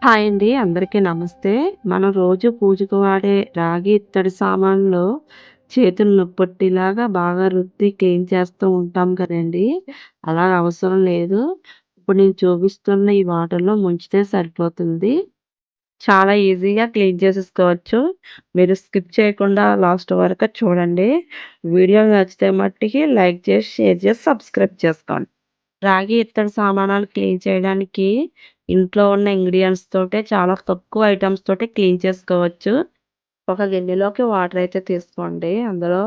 Hi అండి. అందరికీ నమస్తే. మనం రోజు పూజకు వాడే రాగి, ఇత్తడి సామాన్లు చేతులు నొప్పొట్టేలాగా బాగా రుద్ది క్లీన్ చేస్తూ ఉంటాం కదండీ! అలా అవసరం లేదు. ఇప్పుడు నేను చూపిస్తున్న ఈ వాటర్‌లో ముంచితే సరిపోతుంది. చాలా ఈజీగా క్లీన్ చేసేసుకోవచ్చు. మీరు స్కిప్ చేయకుండా లాస్ట్ వరకు చూడండి. వీడియో నచ్చితే మట్టికి లైక్ చేసి, షేర్ చేసి, సబ్స్క్రైబ్ చేసుకోండి. రాగి, ఇత్తడి సామానాలు క్లీన్ చేయడానికి ఇంట్లో ఉన్న ఇంగ్రీడియెంట్స్ తోటే చాలా తక్కువ ఐటెమ్స్ తోటే క్లీన్ చేసుకోవచ్చు. ఒక గిన్నెలోకి వాటర్ అయితే తీసుకోండి. అందులో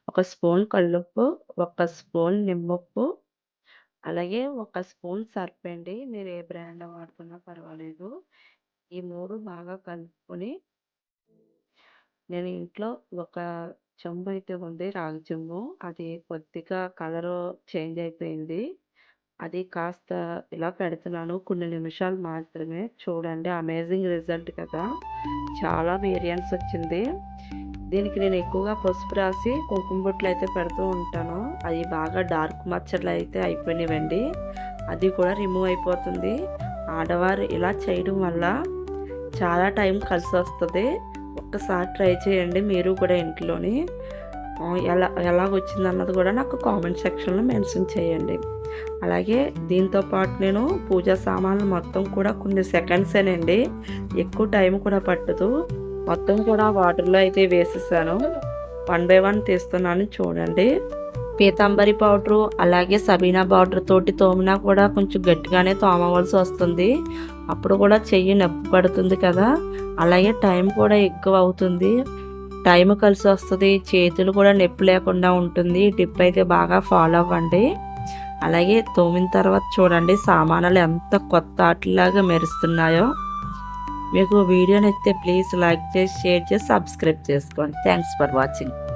ఒక స్పూన్ కల్లుప్పు, ఒక స్పూన్ నిమ్ముప్పు, అలాగే ఒక స్పూన్ సర్పండి. మీరు ఏ బ్రాండ్ వాడుకున్నా పర్వాలేదు. ఈ 3 బాగా కలుపుకొని నేను ఇంట్లో ఒక చెంబు అయితే ఉంది రాగి చెంబు. అది కొద్దిగా కలరు చేంజ్ అయిపోయింది. అది కాస్త ఇలా పెడుతున్నాను. కొన్ని నిమిషాలు మాత్రమే. చూడండి అమేజింగ్ రిజల్ట్ కదా! చాలా వేరియన్స్ వచ్చింది. దీనికి నేను ఎక్కువగా పసుపు రాసి కుంకుమ బొట్లు అయితే పెడుతూ ఉంటాను. అవి బాగా డార్క్ మచ్చలు అయితే అయిపోయినాయండి. అది కూడా రిమూవ్ అయిపోతుంది. ఆడవారు ఇలా చేయడం వల్ల చాలా టైం కలిసొస్తది. ఒక్కసారి ట్రై చేయండి మీరు కూడా ఇంట్లోని. ఎలాగొచ్చిందన్నది కూడా నాకు కామెంట్ సెక్షన్‌లో మెన్షన్ చేయండి. అలాగే దీంతో పాటు నేను పూజా సామాన్లు మొత్తం కూడా కొన్ని సెకండ్సేనండి. ఎక్కువ టైం కూడా పట్టదు. మొత్తం కూడా వాటర్‌లో అయితే వేసేసాను. వన్ బై వన్ తీస్తున్నాను చూడండి. పీతాంబరి పౌడరు, అలాగే సబీనా పౌడర్ తోటి తోమినా కూడా కొంచెం గట్టిగానే తోమవలసి వస్తుంది. అప్పుడు కూడా చెయ్యి నొప్పి పడుతుంది కదా! అలాగే టైం కూడా ఎక్కువ అవుతుంది. టైం కలిసి వస్తది. చేతులు కూడా నొప్పి లేకుండా ఉంటుంది. ఈ టిప్ అయితే బాగా ఫాలో అవ్వండి. అలాగే తోమిన తర్వాత చూడండి సామానులు ఎంత కొత్త ఆటిలాగా మెరుస్తున్నాయో. మీకు వీడియో నచ్చితే ప్లీజ్ లైక్ చేసి, షేర్ చేసి, సబ్స్క్రైబ్ చేసుకోండి. Thanks for watching.